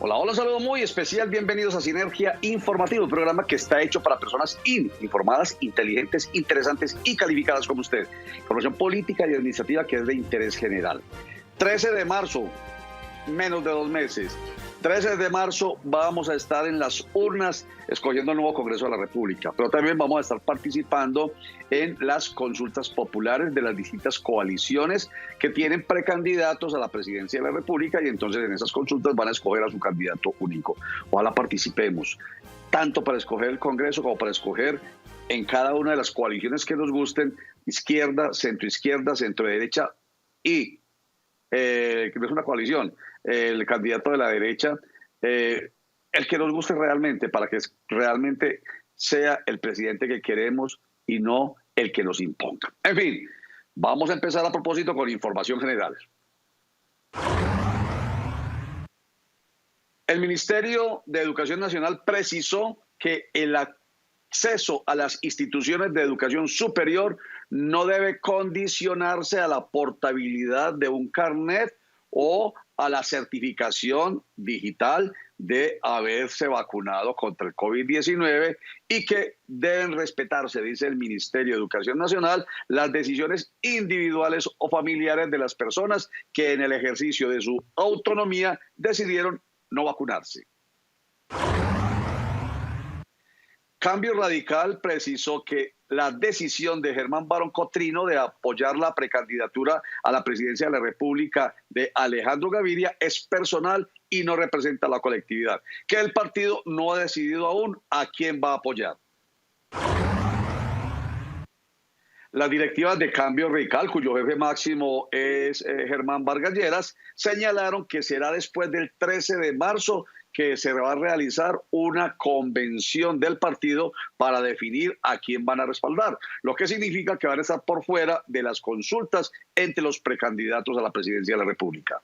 Hola, hola, un saludo muy especial. Bienvenidos a Sinergia Informativa, un programa que está hecho para personas informadas, inteligentes, interesantes y calificadas como usted. Información política y administrativa que es de interés general. 13 de marzo, menos de 2 meses. 13 de marzo vamos a estar en las urnas escogiendo el nuevo Congreso de la República, pero también vamos a estar participando en las consultas populares de las distintas coaliciones que tienen precandidatos a la presidencia de la República y entonces en esas consultas van a escoger a su candidato único. Ojalá participemos, tanto para escoger el Congreso como para escoger en cada una de las coaliciones que nos gusten, izquierda, centro derecha y que no es una coalición, el candidato de la derecha, el que nos guste realmente, para que realmente sea el presidente que queremos y no el que nos imponga. En fin, vamos a empezar a propósito con información general. El Ministerio de Educación Nacional precisó que el acceso a las instituciones de educación superior no debe condicionarse a la portabilidad de un carnet o a la certificación digital de haberse vacunado contra el COVID-19 y que deben respetarse, dice el Ministerio de Educación Nacional, las decisiones individuales o familiares de las personas que en el ejercicio de su autonomía decidieron no vacunarse. Cambio Radical precisó que la decisión de Germán Barón Cotrino de apoyar la precandidatura a la presidencia de la República de Alejandro Gaviria es personal y no representa a la colectividad, que el partido no ha decidido aún a quién va a apoyar. Las directivas de Cambio Radical, cuyo jefe máximo es Germán Vargas Lleras, señalaron que será después del 13 de marzo que se va a realizar una convención del partido para definir a quién van a respaldar, lo que significa que van a estar por fuera de las consultas entre los precandidatos a la presidencia de la República.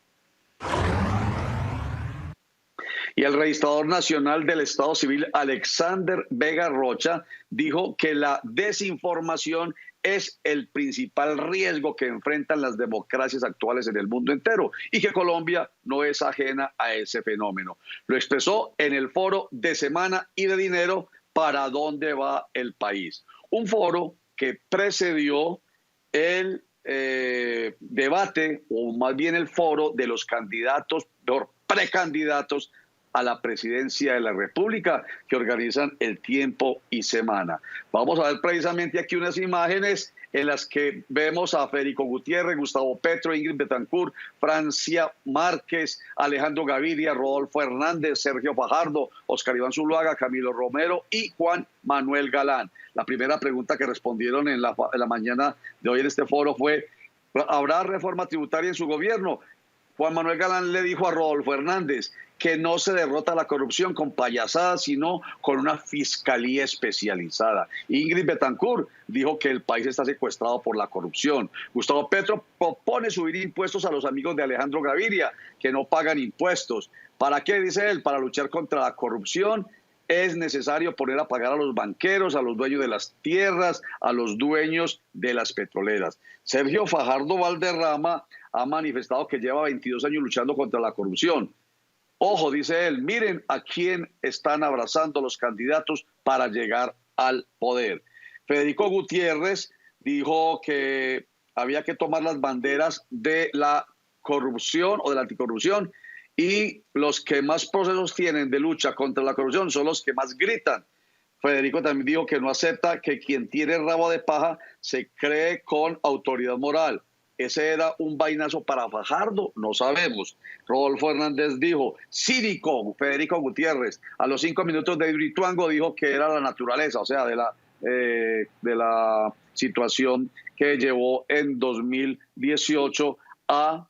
Y el registrador nacional del Estado Civil, Alexander Vega Rocha, dijo que la desinformación es el principal riesgo que enfrentan las democracias actuales en el mundo entero y que Colombia no es ajena a ese fenómeno. Lo expresó en el foro de Semana y de Dinero, ¿para dónde va el país? Un foro que precedió el debate, o más bien el foro de los candidatos, precandidatos a la presidencia de la República, que organizan El Tiempo y Semana. Vamos a ver precisamente aquí unas imágenes en las que vemos a Federico Gutiérrez, Gustavo Petro, Ingrid Betancourt, Francia Márquez, Alejandro Gaviria, Rodolfo Hernández, Sergio Fajardo, Oscar Iván Zuluaga, Camilo Romero y Juan Manuel Galán. La primera pregunta que respondieron en la mañana de hoy en este foro fue: ¿habrá reforma tributaria en su gobierno? Juan Manuel Galán le dijo a Rodolfo Hernández que no se derrota la corrupción con payasadas, sino con una fiscalía especializada. Ingrid Betancourt dijo que el país está secuestrado por la corrupción. Gustavo Petro propone subir impuestos a los amigos de Alejandro Gaviria, que no pagan impuestos. ¿Para qué? Dice él, para luchar contra la corrupción. Es necesario poner a pagar a los banqueros, a los dueños de las tierras, a los dueños de las petroleras. Sergio Fajardo Valderrama ha manifestado que lleva 22 años luchando contra la corrupción. Ojo, dice él, miren a quién están abrazando los candidatos para llegar al poder. Federico Gutiérrez dijo que había que tomar las banderas de la corrupción o de la anticorrupción, y los que más procesos tienen de lucha contra la corrupción son los que más gritan. Federico también dijo que no acepta que quien tiene rabo de paja se cree con autoridad moral. ¿Ese era un vainazo para Fajardo? No sabemos. Rodolfo Hernández dijo, cínico, Federico Gutiérrez. A los 5 minutos de Hidroituango dijo que era la naturaleza, o sea, de la situación que llevó en 2018 a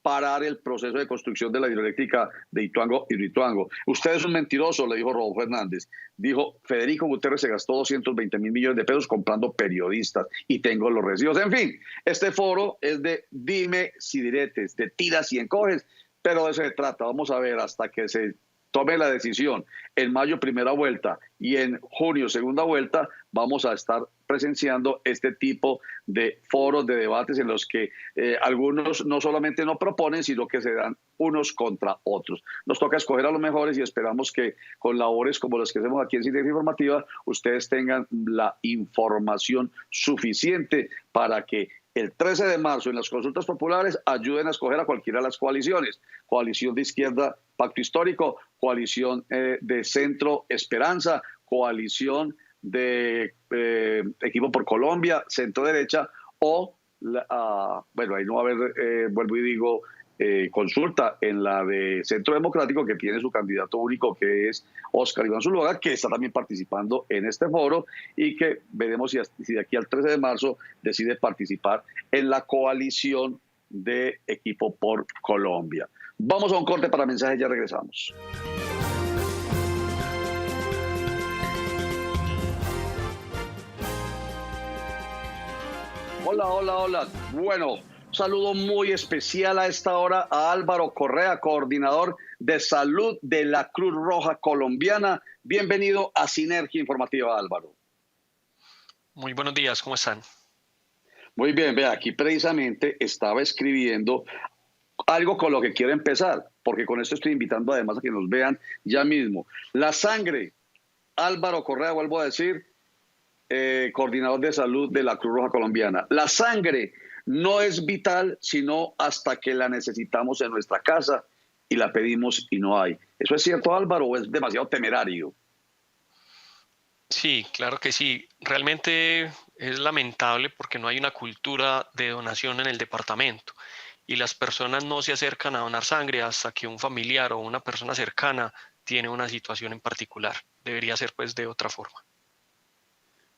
parar el proceso de construcción de la hidroeléctrica de Hidroituango. Usted es un mentiroso, le dijo Rodolfo Hernández. Dijo, Federico Gutiérrez se gastó 220 mil millones de pesos comprando periodistas y tengo los recibos. En fin, este foro es de dime si diretes, de tiras y encoges, pero de eso se trata. Vamos a ver hasta que se tome la decisión en mayo primera vuelta y en junio segunda vuelta, vamos a estar presenciando este tipo de foros, de debates en los que algunos no solamente no proponen, sino que se dan unos contra otros. Nos toca escoger a los mejores y esperamos que con labores como las que hacemos aquí en Sinergia Informativa, ustedes tengan la información suficiente para que el 13 de marzo en las consultas populares ayuden a escoger a cualquiera de las coaliciones. Coalición de izquierda, Pacto Histórico, coalición de centro, Esperanza, coalición de Equipo por Colombia, centro derecha o, bueno, ahí no va a haber, vuelvo y digo, consulta en la de Centro Democrático, que tiene su candidato único, que es Óscar Iván Zuluaga, que está también participando en este foro y que veremos si de aquí al 13 de marzo decide participar en la coalición de Equipo por Colombia. Vamos a un corte para mensajes, ya regresamos. Hola, hola, hola. Bueno, saludo muy especial a esta hora a Álvaro Correa, coordinador de salud de la Cruz Roja Colombiana. Bienvenido a Sinergia Informativa, Álvaro. Muy buenos días, ¿cómo están? Muy bien, vea, aquí precisamente estaba escribiendo algo con lo que quiero empezar, porque con esto estoy invitando además a que nos vean ya mismo. La sangre, Álvaro Correa, vuelvo a decir, coordinador de salud de la Cruz Roja Colombiana. La sangre no es vital sino hasta que la necesitamos en nuestra casa y la pedimos y no hay. ¿Eso es cierto, Álvaro, o es demasiado temerario? Sí, claro que sí. Realmente es lamentable porque no hay una cultura de donación en el departamento y las personas no se acercan a donar sangre hasta que un familiar o una persona cercana tiene una situación en particular. Debería ser pues de otra forma.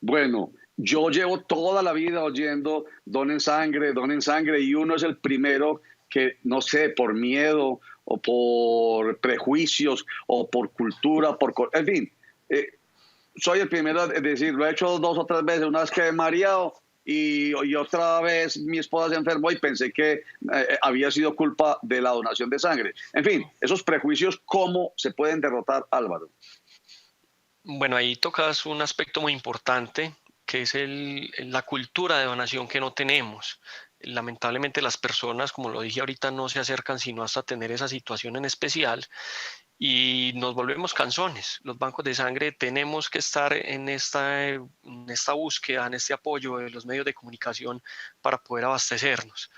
Bueno, yo llevo toda la vida oyendo donen sangre, y uno es el primero que, no sé, por miedo o por prejuicios o por cultura, en fin, soy el primero a decir, lo he hecho 2 o 3 veces, una vez quedé mareado y otra vez mi esposa se enfermó y pensé que había sido culpa de la donación de sangre. En fin, esos prejuicios, ¿cómo se pueden derrotar, Álvaro? Bueno, ahí tocas un aspecto muy importante, que es la cultura de donación que no tenemos. Lamentablemente las personas, como lo dije ahorita, no se acercan sino hasta tener esa situación en especial y nos volvemos cansones. Los bancos de sangre tenemos que estar en esta búsqueda, en este apoyo de los medios de comunicación para poder abastecernos.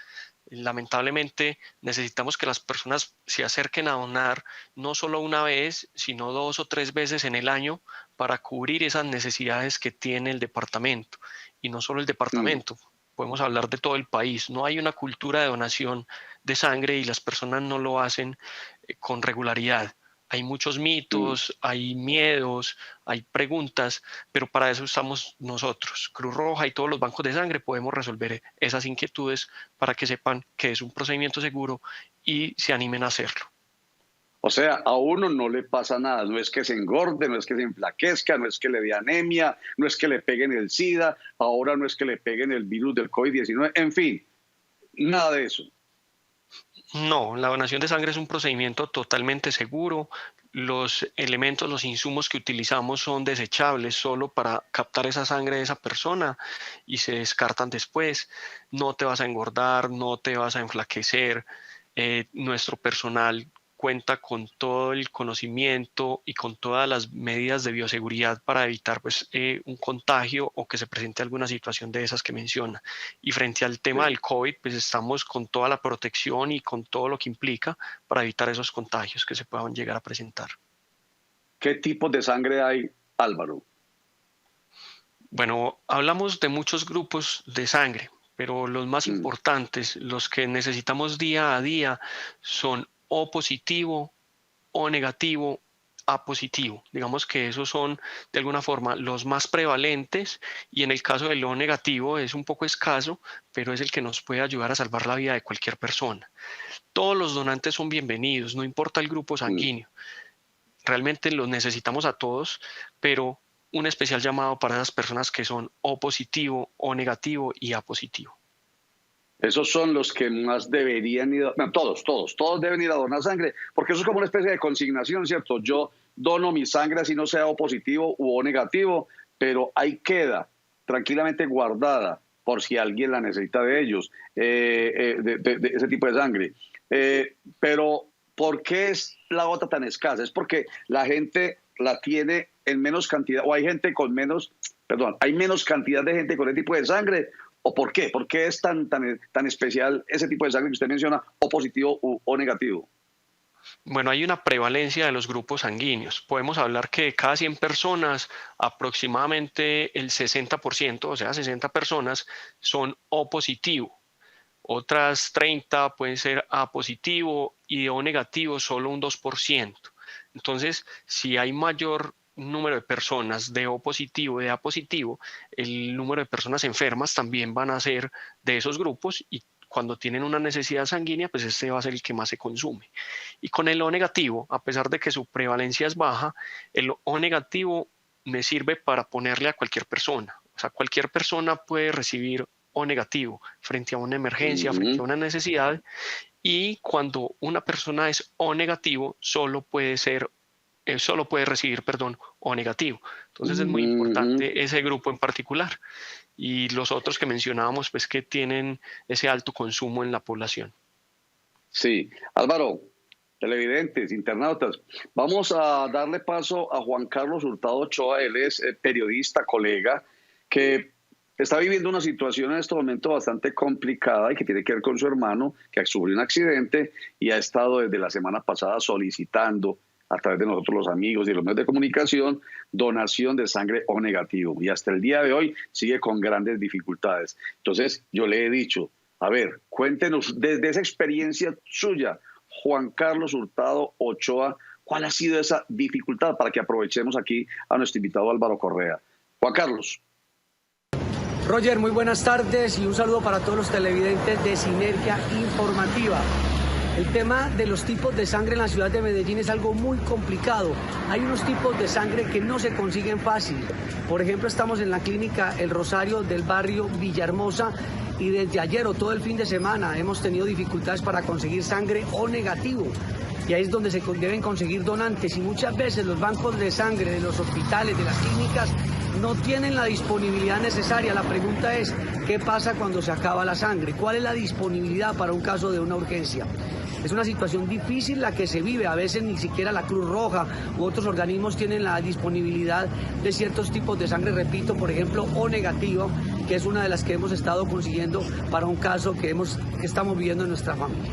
Lamentablemente necesitamos que las personas se acerquen a donar no solo una vez, sino 2 o 3 veces en el año para cubrir esas necesidades que tiene el departamento. Y no solo el departamento, podemos hablar de todo el país. No hay una cultura de donación de sangre y las personas no lo hacen con regularidad. Hay muchos mitos, hay miedos, hay preguntas, pero para eso estamos nosotros. Cruz Roja y todos los bancos de sangre podemos resolver esas inquietudes para que sepan que es un procedimiento seguro y se animen a hacerlo. O sea, a uno no le pasa nada, no es que se engorde, no es que se enflaquezca, no es que le dé anemia, no es que le peguen el SIDA, ahora no es que le peguen el virus del COVID-19, en fin, nada de eso. No, la donación de sangre es un procedimiento totalmente seguro. Los elementos, los insumos que utilizamos son desechables solo para captar esa sangre de esa persona y se descartan después. No te vas a engordar, no te vas a enflaquecer. Nuestro personal cuenta con todo el conocimiento y con todas las medidas de bioseguridad para evitar pues, un contagio o que se presente alguna situación de esas que menciona. Y frente al tema del COVID, pues estamos con toda la protección y con todo lo que implica para evitar esos contagios que se puedan llegar a presentar. ¿Qué tipos de sangre hay, Álvaro? Bueno, hablamos de muchos grupos de sangre, pero los más importantes, los que necesitamos día a día, son O positivo, O negativo, A positivo. Digamos que esos son de alguna forma los más prevalentes y en el caso del O negativo es un poco escaso, pero es el que nos puede ayudar a salvar la vida de cualquier persona. Todos los donantes son bienvenidos, no importa el grupo sanguíneo. Realmente los necesitamos a todos, pero un especial llamado para esas personas que son O positivo, O negativo y A positivo. Esos son los que más deberían ir, bueno, todos deben ir a donar sangre, porque eso es como una especie de consignación, ¿cierto? Yo dono mi sangre así no sea O positivo u O negativo, pero ahí queda tranquilamente guardada por si alguien la necesita de ellos, de ese tipo de sangre. Pero ¿por qué es la gota tan escasa? Es porque la gente la tiene en menos cantidad, o hay gente con menos, perdón, hay menos cantidad de gente con ese tipo de sangre. ¿O por qué? ¿Por qué es tan especial ese tipo de sangre que usted menciona, O positivo o negativo? Bueno, hay una prevalencia de los grupos sanguíneos. Podemos hablar que de cada 100 personas, aproximadamente el 60%, o sea, 60 personas, son O positivo. Otras 30 pueden ser A positivo y O negativo solo un 2%. Entonces, si hay mayor número de personas de O positivo y de A positivo, el número de personas enfermas también van a ser de esos grupos y cuando tienen una necesidad sanguínea, pues este va a ser el que más se consume. Y con el O negativo, a pesar de que su prevalencia es baja, el O negativo me sirve para ponerle a cualquier persona. O sea, cualquier persona puede recibir O negativo frente a una emergencia, frente a una necesidad. Y cuando una persona es O negativo, solo puede recibir, O negativo. Entonces es muy importante ese grupo en particular. Y los otros que mencionábamos, pues que tienen ese alto consumo en la población. Sí. Álvaro, televidentes, internautas, vamos a darle paso a Juan Carlos Hurtado Ochoa. Él es periodista, colega, que está viviendo una situación en este momento bastante complicada y que tiene que ver con su hermano, que sufrió un accidente y ha estado desde la semana pasada solicitando a través de nosotros los amigos y los medios de comunicación, donación de sangre O negativo. Y hasta el día de hoy sigue con grandes dificultades. Entonces, yo le he dicho, a ver, cuéntenos desde esa experiencia suya, Juan Carlos Hurtado Ochoa, ¿cuál ha sido esa dificultad para que aprovechemos aquí a nuestro invitado Álvaro Correa? Juan Carlos. Roger, muy buenas tardes y un saludo para todos los televidentes de Sinergia Informativa. El tema de los tipos de sangre en la ciudad de Medellín es algo muy complicado. Hay unos tipos de sangre que no se consiguen fácil. Por ejemplo, estamos en la clínica El Rosario del barrio Villahermosa y desde ayer o todo el fin de semana hemos tenido dificultades para conseguir sangre O negativo. Y ahí es donde se deben conseguir donantes y muchas veces los bancos de sangre de los hospitales, de las clínicas, no tienen la disponibilidad necesaria. La pregunta es, ¿qué pasa cuando se acaba la sangre? ¿Cuál es la disponibilidad para un caso de una urgencia? Es una situación difícil la que se vive, a veces ni siquiera la Cruz Roja u otros organismos tienen la disponibilidad de ciertos tipos de sangre, repito, por ejemplo, O negativo, que es una de las que hemos estado consiguiendo para un caso que estamos viviendo en nuestra familia.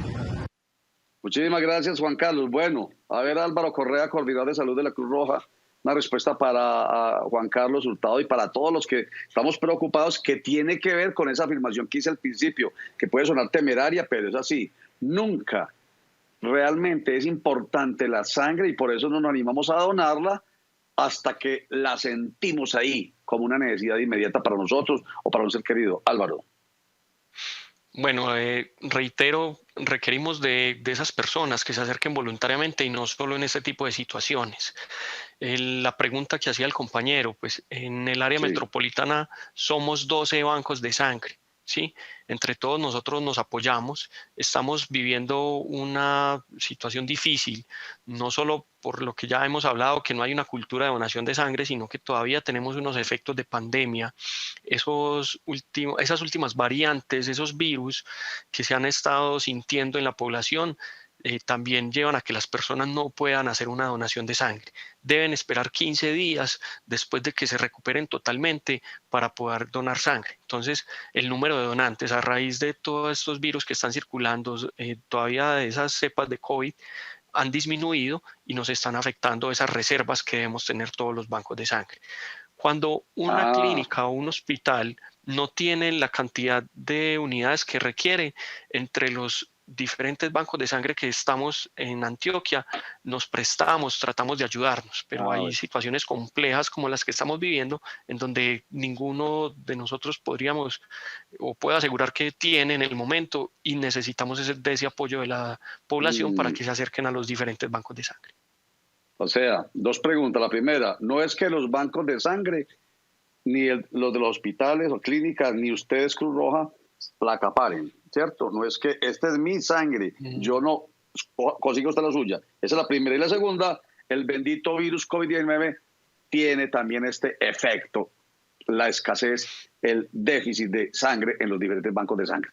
Muchísimas gracias, Juan Carlos. Bueno, a ver, Álvaro Correa, coordinador de salud de la Cruz Roja, una respuesta para Juan Carlos Hurtado y para todos los que estamos preocupados, que tiene que ver con esa afirmación que hice al principio, que puede sonar temeraria, pero es así. Nunca realmente es importante la sangre y por eso no nos animamos a donarla hasta que la sentimos ahí como una necesidad inmediata para nosotros o para un ser querido. Álvaro. Bueno, reitero, requerimos de esas personas que se acerquen voluntariamente y no solo en este tipo de situaciones. La pregunta que hacía el compañero, pues en el área metropolitana somos 12 bancos de sangre, ¿sí? Entre todos nosotros nos apoyamos, estamos viviendo una situación difícil, no solo por lo que ya hemos hablado, que no hay una cultura de donación de sangre, sino que todavía tenemos unos efectos de pandemia, esas últimas variantes, esos virus que se han estado sintiendo en la población, también llevan a que las personas no puedan hacer una donación de sangre. Deben esperar 15 días después de que se recuperen totalmente para poder donar sangre. Entonces, el número de donantes a raíz de todos estos virus que están circulando, todavía de esas cepas de COVID, han disminuido y nos están afectando esas reservas que debemos tener todos los bancos de sangre. Cuando una clínica o un hospital no tiene la cantidad de unidades que requiere, entre los diferentes bancos de sangre que estamos en Antioquia, nos prestamos, tratamos de ayudarnos, pero hay situaciones complejas como las que estamos viviendo, en donde ninguno de nosotros podríamos o puede asegurar que tiene en el momento y necesitamos ese apoyo de la población para que se acerquen a los diferentes bancos de sangre. O sea, dos preguntas. La primera, no es que los bancos de sangre, ni los de los hospitales o clínicas, ni ustedes Cruz Roja, la acaparen. ¿cierto? No es que esta es mi sangre, yo no consigo usted la suya. Esa es la primera. Y la segunda, el bendito virus COVID-19 tiene también este efecto, la escasez, el déficit de sangre en los diferentes bancos de sangre.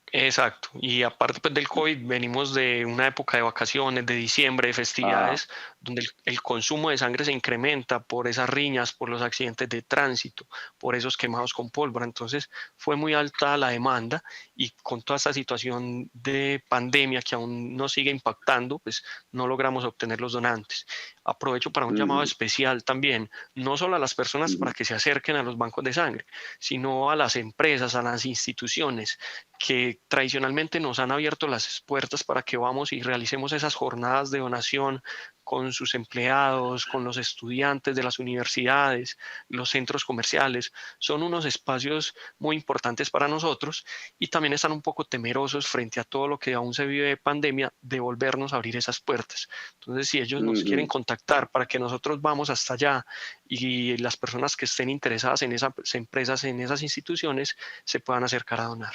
Exacto, y aparte pues, del COVID venimos de una época de vacaciones, de diciembre, de festividades, donde el consumo de sangre se incrementa por esas riñas, por los accidentes de tránsito, por esos quemados con pólvora. Entonces fue muy alta la demanda y con toda esta situación de pandemia que aún nos sigue impactando, pues no logramos obtener los donantes. Aprovecho para un llamado especial también, no solo a las personas para que se acerquen a los bancos de sangre, sino a las empresas, a las instituciones que tradicionalmente nos han abierto las puertas para que vamos y realicemos esas jornadas de donación con sus empleados, con los estudiantes de las universidades, los centros comerciales. Son unos espacios muy importantes para nosotros y también están un poco temerosos frente a todo lo que aún se vive de pandemia, de volvernos a abrir esas puertas. Entonces, si ellos nos quieren contactar para que nosotros vamos hasta allá y las personas que estén interesadas en esas empresas, en esas instituciones, se puedan acercar a donar.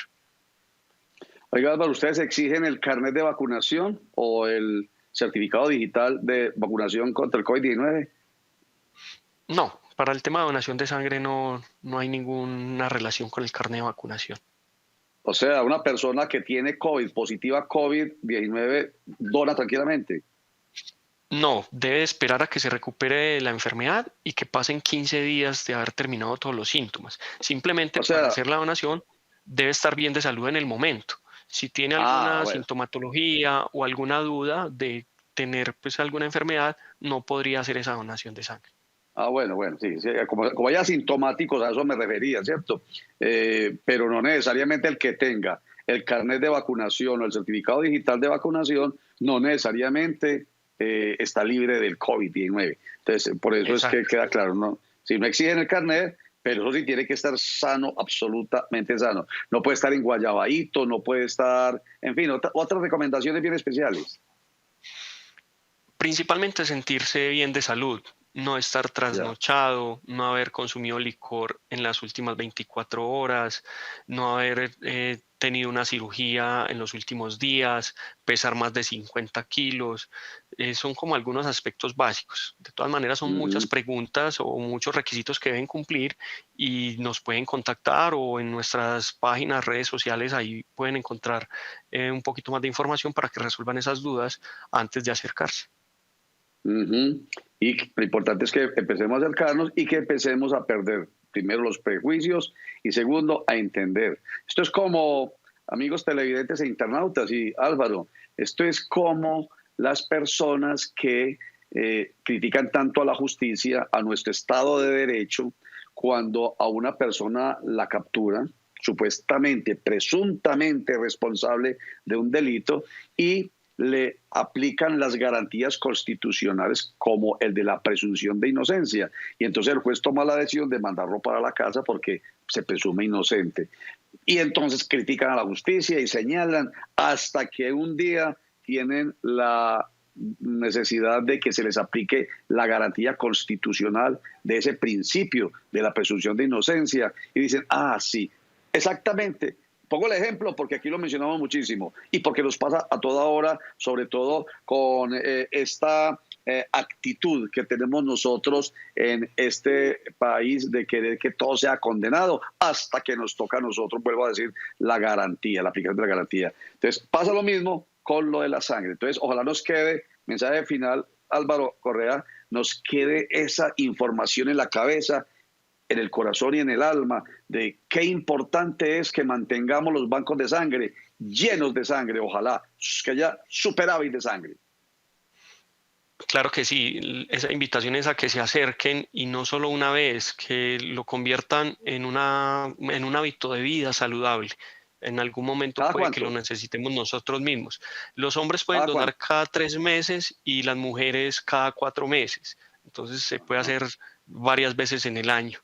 Oiga, Álvaro, ¿ustedes exigen el carnet de vacunación o el certificado digital de vacunación contra el COVID-19? No, para el tema de donación de sangre no hay ninguna relación con el carnet de vacunación. O sea, una persona que tiene COVID, positiva a COVID-19, dona tranquilamente. No, debe esperar a que se recupere la enfermedad y que pasen 15 días de haber terminado todos los síntomas. Simplemente para hacer la donación debe estar bien de salud en el momento. Si tiene alguna sintomatología o alguna duda de tener pues alguna enfermedad, no podría hacer esa donación de sangre. Bueno, sí, como haya sintomáticos, a eso me refería, ¿cierto? Pero no necesariamente el que tenga el carnet de vacunación o el certificado digital de vacunación, no necesariamente está libre del COVID-19. Entonces, por eso es que queda claro, ¿no? Si no exigen el carnet, pero eso sí tiene que estar sano, absolutamente sano. No puede estar en guayabadito, no puede estar, en fin, otras recomendaciones bien especiales. Principalmente sentirse bien de salud, no estar trasnochado, no haber consumido licor en las últimas 24 horas, no haber tenido una cirugía en los últimos días, pesar más de 50 kilos. Son como algunos aspectos básicos. De todas maneras, son muchas preguntas o muchos requisitos que deben cumplir y nos pueden contactar o en nuestras páginas, redes sociales, ahí pueden encontrar un poquito más de información para que resuelvan esas dudas antes de acercarse. Y lo importante es que empecemos a acercarnos y que empecemos a perder primero los prejuicios y segundo a entender. Esto es como, amigos televidentes e internautas y Álvaro, esto es como las personas que critican tanto a la justicia, a nuestro Estado de Derecho, cuando a una persona la capturan, supuestamente, presuntamente responsable de un delito y le aplican las garantías constitucionales como el de la presunción de inocencia. Y entonces el juez toma la decisión de mandarlo para la casa porque se presume inocente. Y entonces critican a la justicia y señalan hasta que un día tienen la necesidad de que se les aplique la garantía constitucional de ese principio de la presunción de inocencia. Y dicen, sí, exactamente. Pongo el ejemplo porque aquí lo mencionamos muchísimo y porque nos pasa a toda hora, sobre todo con esta actitud que tenemos nosotros en este país de querer que todo sea condenado hasta que nos toca a nosotros, vuelvo a decir, la garantía, la aplicación de la garantía. Entonces pasa lo mismo con lo de la sangre. Entonces ojalá nos quede, mensaje final, Álvaro Correa, nos quede esa información en la cabeza, en el corazón y en el alma de qué importante es que mantengamos los bancos de sangre llenos de sangre, ojalá que haya superávit de sangre. Claro que sí, esa invitación es a que se acerquen y no solo una vez, que lo conviertan en un hábito de vida saludable. En algún momento puede que lo necesitemos nosotros mismos. Los hombres pueden donar cada 3 meses y las mujeres cada 4 meses. Entonces se puede hacer varias veces en el año.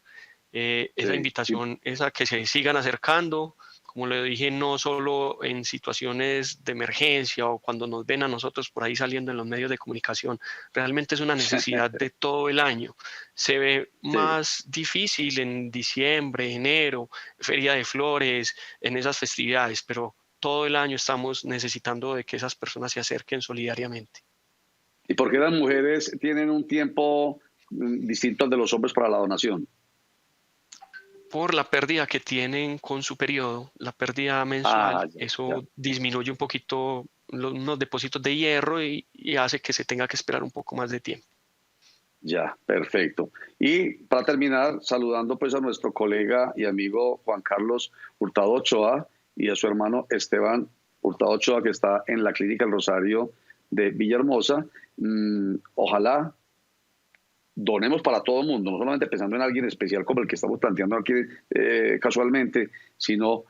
Esa invitación es a que se sigan acercando. como le dije, no solo en situaciones de emergencia o cuando nos ven a nosotros por ahí saliendo en los medios de comunicación, realmente es una necesidad de todo el año. Se ve más difícil en diciembre, enero, Feria de Flores, en esas festividades, pero todo el año estamos necesitando de que esas personas se acerquen solidariamente. ¿Y por qué las mujeres tienen un tiempo distinto al de los hombres para la donación? Por la pérdida que tienen con su periodo, la pérdida mensual, eso disminuye un poquito unos depósitos de hierro y hace que se tenga que esperar un poco más de tiempo. Ya, perfecto. Y para terminar, saludando pues a nuestro colega y amigo Juan Carlos Hurtado Ochoa y a su hermano Esteban Hurtado Ochoa, que está en la Clínica El Rosario de Villahermosa. Ojalá donemos para todo el mundo, no solamente pensando en alguien especial como el que estamos planteando aquí casualmente, sino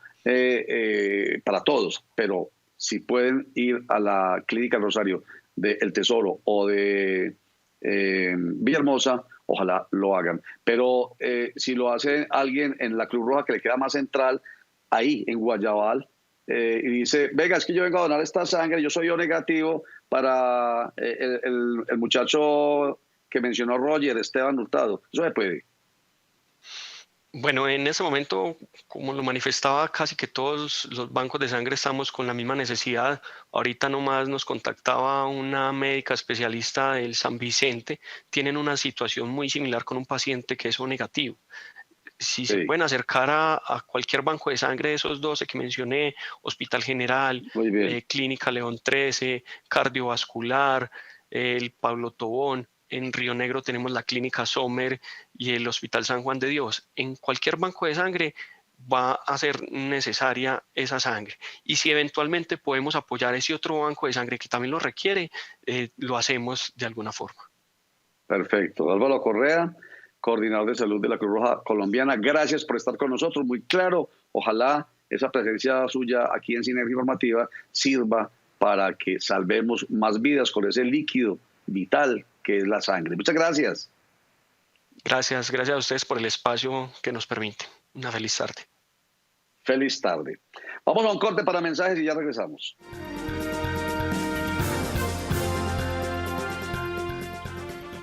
para todos. Pero si pueden ir a la Clínica El Rosario de El Tesoro o de Villahermosa, ojalá lo hagan. Pero si lo hace alguien en la Cruz Roja, que le queda más central, ahí en Guayabal, y dice, venga, es que yo vengo a donar esta sangre, yo soy O negativo para el muchacho que mencionó Roger, Esteban Hurtado, eso se puede. Bueno, en ese momento, como lo manifestaba, casi que todos los bancos de sangre estamos con la misma necesidad. Ahorita nomás nos contactaba una médica especialista del San Vicente. Tienen una situación muy similar con un paciente que es O negativo. Si se pueden acercar a cualquier banco de sangre de esos 12 que mencioné, Hospital General, Clínica León 13, Cardiovascular, el Pablo Tobón, en Río Negro tenemos la Clínica Sommer y el Hospital San Juan de Dios. En cualquier banco de sangre va a ser necesaria esa sangre. Y si eventualmente podemos apoyar ese otro banco de sangre que también lo requiere, lo hacemos de alguna forma. Perfecto. Álvaro Correa, coordinador de salud de la Cruz Roja Colombiana, gracias por estar con nosotros. Muy claro, ojalá esa presencia suya aquí en Sinergia Informativa sirva para que salvemos más vidas con ese líquido vital que es la sangre. Muchas gracias. Gracias a ustedes por el espacio que nos permite. Una feliz tarde. Feliz tarde. Vamos a un corte para mensajes y ya regresamos.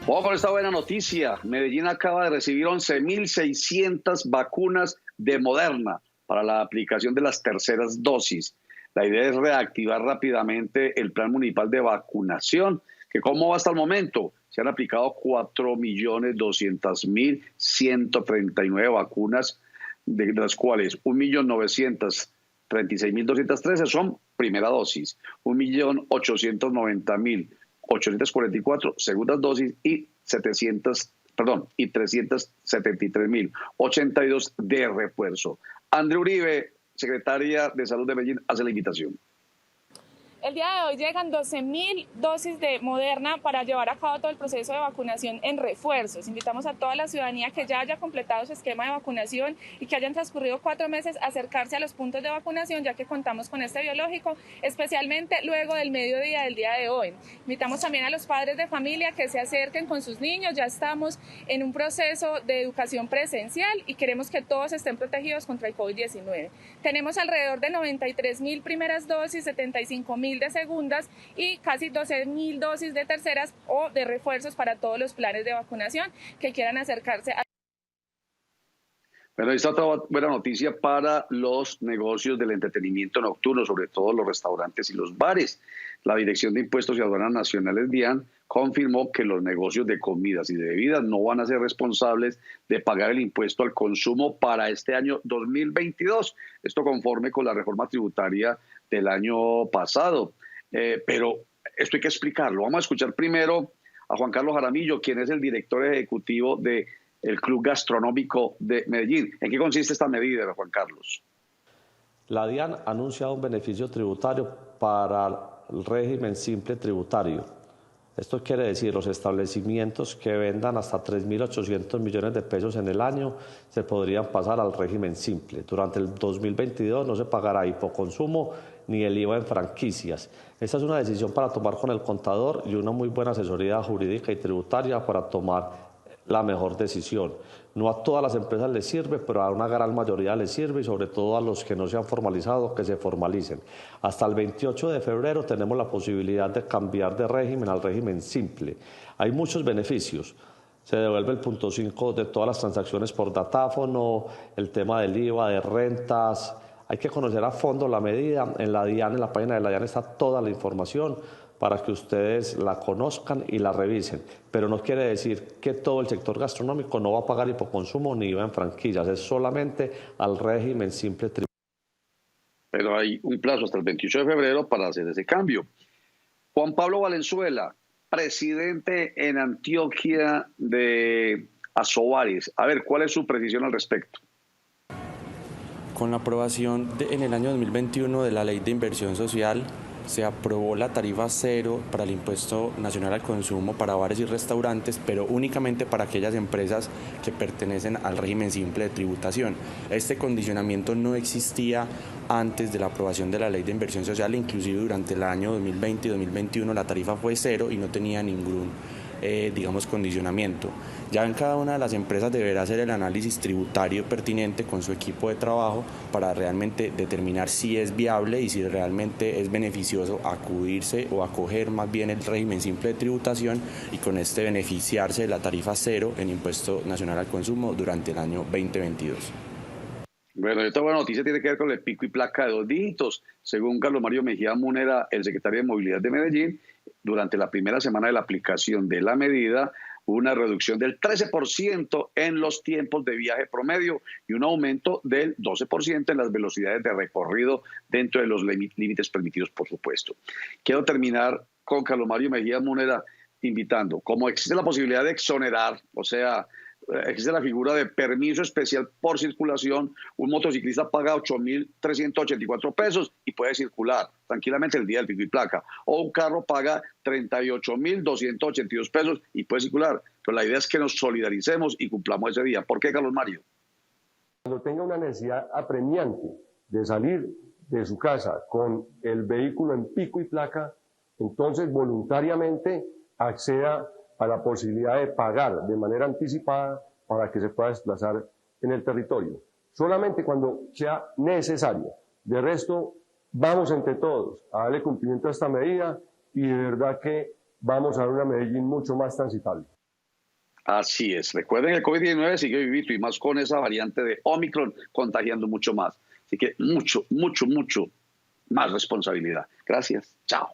Vamos con esta buena noticia. Medellín acaba de recibir 11.600 vacunas de Moderna para la aplicación de las terceras dosis. La idea es reactivar rápidamente el plan municipal de vacunación, que ¿cómo va hasta el momento? Se han aplicado 4.200.139 vacunas, de las cuales 1.936.213 son primera dosis, 1.890.844 segundas dosis y 373.082 de refuerzo. Andrea Uribe, secretaria de Salud de Medellín, hace la invitación. El día de hoy llegan 12.000 dosis de Moderna para llevar a cabo todo el proceso de vacunación en refuerzos. Invitamos a toda la ciudadanía que ya haya completado su esquema de vacunación y que hayan transcurrido 4 meses a acercarse a los puntos de vacunación, ya que contamos con este biológico, especialmente luego del mediodía del día de hoy. Invitamos también a los padres de familia que se acerquen con sus niños. Ya estamos en un proceso de educación presencial y queremos que todos estén protegidos contra el COVID-19. Tenemos alrededor de 93.000 primeras dosis, 75.000 de segundas y casi 12.000 dosis de terceras o de refuerzos para todos los planes de vacunación que quieran acercarse a... Bueno, esta es otra buena noticia para los negocios del entretenimiento nocturno, sobre todo los restaurantes y los bares. La Dirección de Impuestos y Aduanas Nacionales, DIAN, confirmó que los negocios de comidas y de bebidas no van a ser responsables de pagar el impuesto al consumo para este año 2022. Esto conforme con la reforma tributaria del año pasado. Pero esto hay que explicarlo. Vamos a escuchar primero a Juan Carlos Jaramillo, quien es el director ejecutivo del Club Gastronómico de Medellín. ¿En qué consiste esta medida, Juan Carlos? La DIAN ha anunciado un beneficio tributario para el régimen simple tributario. Esto quiere decir los establecimientos que vendan hasta 3.800 millones de pesos en el año se podrían pasar al régimen simple. Durante el 2022 no se pagará hipoconsumo ni el IVA en franquicias. Esta es una decisión para tomar con el contador y una muy buena asesoría jurídica y tributaria para tomar la mejor decisión. No a todas las empresas les sirve, pero a una gran mayoría les sirve y sobre todo a los que no se han formalizado, que se formalicen. Hasta el 28 de febrero tenemos la posibilidad de cambiar de régimen al régimen simple. Hay muchos beneficios. Se devuelve el 0.5 de todas las transacciones por datáfono, el tema del IVA, de rentas. Hay que conocer a fondo la medida. En la DIAN, en la página de la DIAN está toda la información para que ustedes la conozcan y la revisen. Pero no quiere decir que todo el sector gastronómico no va a pagar hipoconsumo ni IVA en franquillas, es solamente al régimen simple tributario. Pero hay un plazo hasta el 28 de febrero para hacer ese cambio. Juan Pablo Valenzuela, presidente en Antioquia de Asobares. A ver, ¿cuál es su precisión al respecto? Con la aprobación en el año 2021 de la Ley de Inversión Social, se aprobó la tarifa cero para el impuesto nacional al consumo para bares y restaurantes, pero únicamente para aquellas empresas que pertenecen al régimen simple de tributación. Este condicionamiento no existía antes de la aprobación de la Ley de Inversión Social, inclusive durante el año 2020 y 2021 la tarifa fue cero y no tenía ningún condicionamiento. Ya en cada una de las empresas deberá hacer el análisis tributario pertinente con su equipo de trabajo para realmente determinar si es viable y si realmente es beneficioso acudirse o acoger más bien el régimen simple de tributación y con este beneficiarse de la tarifa cero en impuesto nacional al consumo durante el año 2022. Bueno, esta buena noticia tiene que ver con el pico y placa de 2 dígitos. Según Carlos Mario Mejía Múnera, el secretario de Movilidad de Medellín, durante la primera semana de la aplicación de la medida, hubo una reducción del 13% en los tiempos de viaje promedio y un aumento del 12% en las velocidades de recorrido dentro de los límites permitidos, por supuesto. Quiero terminar con Carlos Mario Mejía Múnera invitando, como existe la posibilidad de exonerar, o sea, existe la figura de permiso especial por circulación, un motociclista paga 8.384 pesos y puede circular tranquilamente el día del pico y placa, o un carro paga 38.282 pesos y puede circular, pero la idea es que nos solidaricemos y cumplamos ese día. ¿Por qué, Carlos Mario? Cuando tenga una necesidad apremiante de salir de su casa con el vehículo en pico y placa, entonces voluntariamente acceda a la posibilidad de pagar de manera anticipada para que se pueda desplazar en el territorio. Solamente cuando sea necesario. De resto, vamos entre todos a darle cumplimiento a esta medida y de verdad que vamos a dar una Medellín mucho más transitable. Así es. Recuerden, el COVID-19 sigue vivito y más con esa variante de Omicron contagiando mucho más. Así que mucho más responsabilidad. Gracias. Chao.